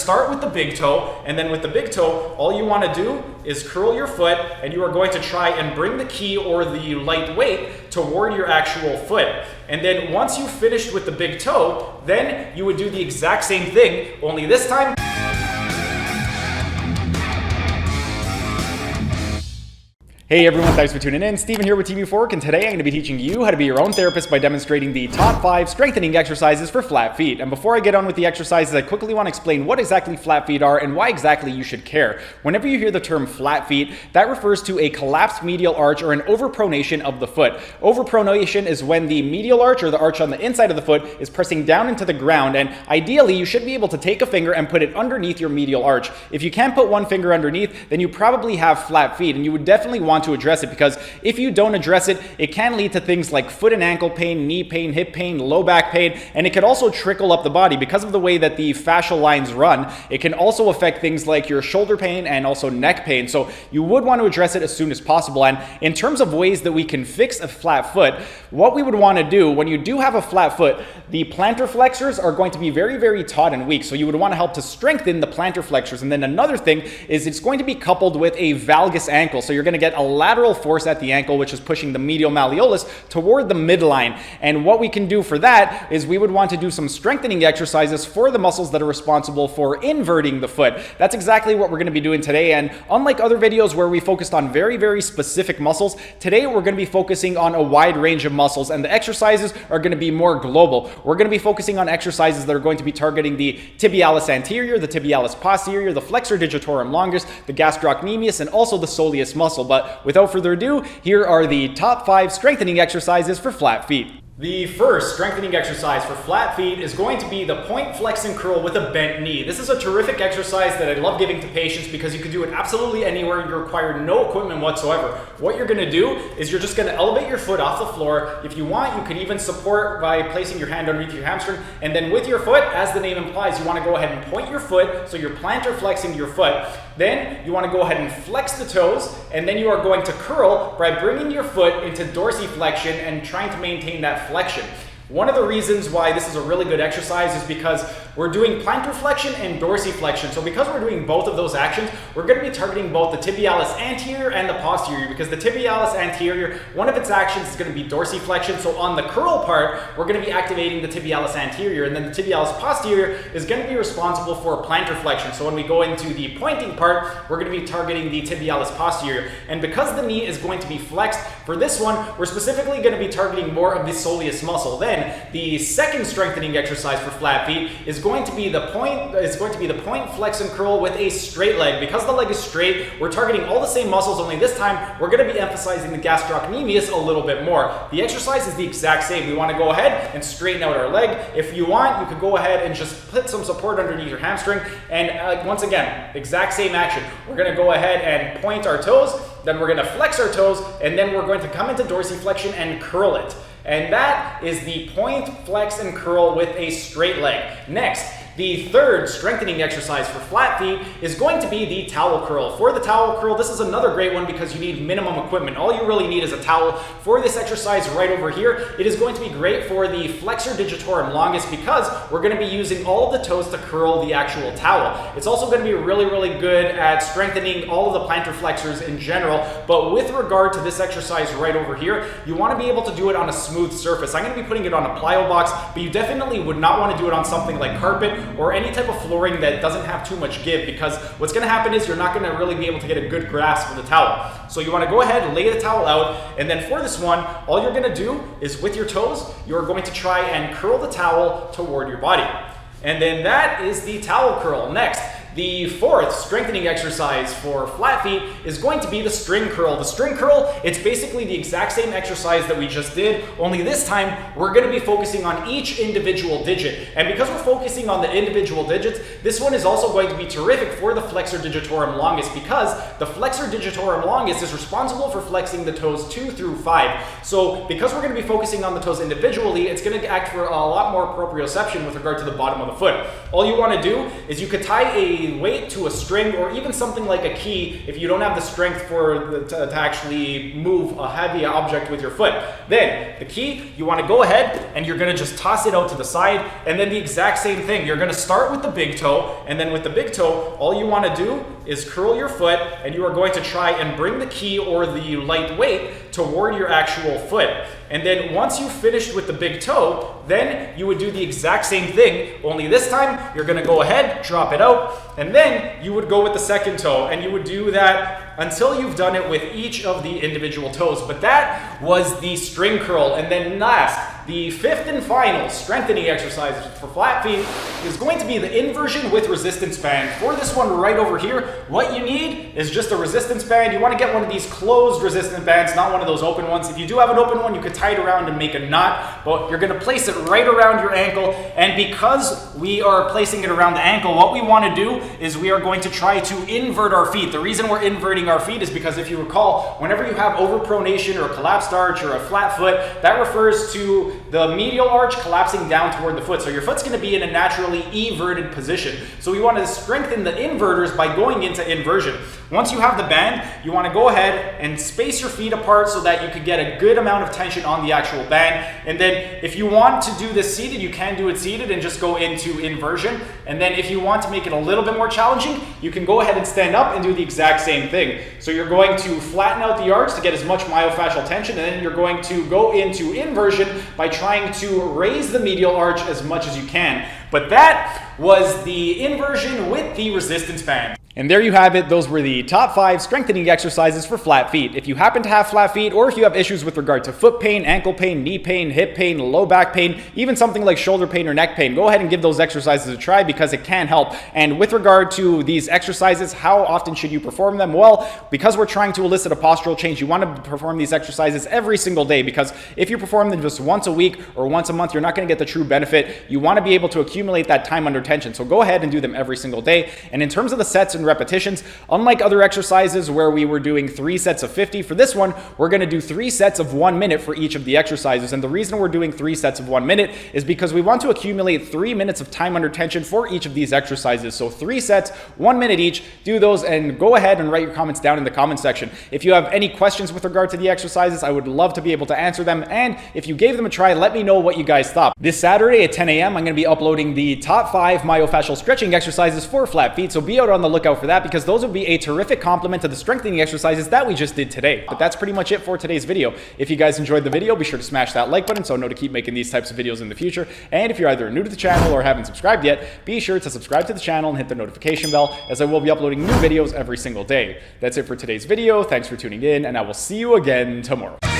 start with the big toe, and then with the big toe, all you want to do is curl your foot, and you are going to try and bring the key or the light weight toward your actual foot. And then once you've finished with the big toe, then you would do the exact same thing, only this time. Hey everyone, thanks for tuning in. Steven here with TV Fork, and today I'm going to be teaching you how to be your own therapist by demonstrating the top 5 strengthening exercises for flat feet. And before I get on with the exercises, I quickly want to explain what exactly flat feet are and why exactly you should care. Whenever you hear the term flat feet, that refers to a collapsed medial arch or an overpronation of the foot. Overpronation is when the medial arch or the arch on the inside of the foot is pressing down into the ground, and ideally you should be able to take a finger and put it underneath your medial arch. If you can't put one finger underneath, then you probably have flat feet, and you would definitely want to address it, because if you don't address it, it can lead to things like foot and ankle pain, knee pain, hip pain, low back pain, and it could also trickle up the body. Because of the way that the fascial lines run, it can also affect things like your shoulder pain and also neck pain. So you would want to address it as soon as possible. And in terms of ways that we can fix a flat foot, what we would want to do when you do have a flat foot, the plantar flexors are going to be very, very taut and weak. So you would want to help to strengthen the plantar flexors. And then another thing is it's going to be coupled with a valgus ankle. So you're going to get a lateral force at the ankle, which is pushing the medial malleolus toward the midline. And what we can do for that is we would want to do some strengthening exercises for the muscles that are responsible for inverting the foot. That's exactly what we're going to be doing today. And unlike other videos where we focused on very, very specific muscles, today we're going to be focusing on a wide range of muscles, and the exercises are going to be more global. We're going to be focusing on exercises that are going to be targeting the tibialis anterior, the tibialis posterior, the flexor digitorum longus, the gastrocnemius, and also the soleus muscle. But without further ado, here are the top 5 strengthening exercises for flat feet. The first strengthening exercise for flat feet is going to be the point flex and curl with a bent knee. This is a terrific exercise that I love giving to patients because you can do it absolutely anywhere. You require no equipment whatsoever. What you're going to do is you're just going to elevate your foot off the floor. If you want, you can even support by placing your hand underneath your hamstring. And then with your foot, as the name implies, you want to go ahead and point your foot, so you're plantar flexing your foot. Then you want to go ahead and flex the toes, and then you are going to curl by bringing your foot into dorsiflexion and trying to maintain that flexion. One of the reasons why this is a really good exercise is because we're doing plantar flexion and dorsiflexion. So because we're doing both of those actions, we're going to be targeting both the tibialis anterior and the posterior, because the tibialis anterior, one of its actions is going to be dorsiflexion. So on the curl part, we're going to be activating the tibialis anterior, and then the tibialis posterior is going to be responsible for plantar flexion. So when we go into the pointing part, we're going to be targeting the tibialis posterior. And because the knee is going to be flexed, for this one, we're specifically going to be targeting more of the soleus muscle. Then the second strengthening exercise for flat feet is going to be the point flex and curl with a straight leg. Because the leg is straight, we're targeting all the same muscles, only this time we're going to be emphasizing the gastrocnemius a little bit more. The exercise is the exact same. We want to go ahead and straighten out our leg. If you want, you could go ahead and just put some support underneath your hamstring, and once again, exact same action. We're going to go ahead and point our toes, then we're going to flex our toes, and then we're going to come into dorsiflexion and curl it. And that is the point, flex, and curl with a straight leg. Next, the third strengthening exercise for flat feet is going to be the towel curl. For the towel curl, this is another great one because you need minimum equipment. All you really need is a towel. For this exercise right over here, it is going to be great for the flexor digitorum longus because we're going to be using all of the toes to curl the actual towel. It's also going to be really, really good at strengthening all of the plantar flexors in general. But with regard to this exercise right over here, you want to be able to do it on a smooth surface. I'm going to be putting it on a plyo box, but you definitely would not want to do it on something like carpet or any type of flooring that doesn't have too much give, because what's going to happen is you're not going to really be able to get a good grasp of the towel. So you want to go ahead and lay the towel out, and then for this one, all you're going to do is with your toes, you're going to try and curl the towel toward your body. And then that is the towel curl. Next, the fourth strengthening exercise for flat feet is going to be the string curl. The string curl, it's basically the exact same exercise that we just did, only this time we're going to be focusing on each individual digit. And because we're focusing on the individual digits, this one is also going to be terrific for the flexor digitorum longus, because the flexor digitorum longus is responsible for flexing the toes 2 through 5. So because we're going to be focusing on the toes individually, it's going to act for a lot more proprioception with regard to the bottom of the foot. All you want to do is you could tie a a weight to a string or even something like a key if you don't have the strength to actually move a heavy object with your foot. Then the key, you want to go ahead and you're going to just toss it out to the side, and then the exact same thing. You're going to start with the big toe, and then with the big toe, all you want to do is curl your foot, and you are going to try and bring the key or the light weight toward your actual foot. And then once you've finished with the big toe, then you would do the exact same thing, only this time you're going to go ahead, drop it out, and then you would go with the second toe, and you would do that until you've done it with each of the individual toes. But that was the string curl. And then last, the fifth and final strengthening exercise for flat feet is going to be the inversion with resistance band. For this one right over here, what you need is just a resistance band. You want to get one of these closed resistance bands, not one of those open ones. If you do have an open one, you could tie it around and make a knot, but you're going to place it right around your ankle. And because we are placing it around the ankle, what we want to do is we are going to try to invert our feet. The reason we're inverting our feet is because if you recall, whenever you have overpronation or a collapsed arch or a flat foot, that refers to the medial arch collapsing down toward the foot. So your foot's going to be in a naturally everted position. So we want to strengthen the inverters by going into inversion. Once you have the band, you want to go ahead and space your feet apart so that you can get a good amount of tension on the actual band. And then if you want to do this seated, you can do it seated and just go into inversion. And then if you want to make it a little bit more challenging, you can go ahead and stand up and do the exact same thing. So you're going to flatten out the arch to get as much myofascial tension, and then you're going to go into inversion by trying to raise the medial arch as much as you can. But that was the inversion with the resistance band. And there you have it. Those were the top 5 strengthening exercises for flat feet. If you happen to have flat feet, or if you have issues with regard to foot pain, ankle pain, knee pain, hip pain, low back pain, even something like shoulder pain or neck pain, go ahead and give those exercises a try because it can help. And with regard to these exercises, how often should you perform them? Well, because we're trying to elicit a postural change, you want to perform these exercises every single day, because if you perform them just once a week or once a month, you're not going to get the true benefit. You want to be able to accumulate that time under tension. So go ahead and do them every single day. And in terms of the sets and repetitions, unlike other exercises where we were doing 3 sets of 50, for this one, we're going to do 3 sets of 1 minute for each of the exercises. And the reason we're doing 3 sets of 1 minute is because we want to accumulate 3 minutes of time under tension for each of these exercises. So 3 sets, 1 minute each. Do those and go ahead and write your comments down in the comment section. If you have any questions with regard to the exercises, I would love to be able to answer them. And if you gave them a try, let me know what you guys thought. This Saturday at 10 a.m., I'm going to be uploading the top 5 myofascial stretching exercises for flat feet. So be out on the lookout for that, because those will be a terrific complement to the strengthening exercises that we just did today. But that's pretty much it for today's video. If you guys enjoyed the video, be sure to smash that like button so I know to keep making these types of videos in the future. And if you're either new to the channel or haven't subscribed yet, be sure to subscribe to the channel and hit the notification bell, as I will be uploading new videos every single day. That's it for today's video. Thanks for tuning in, and I will see you again tomorrow.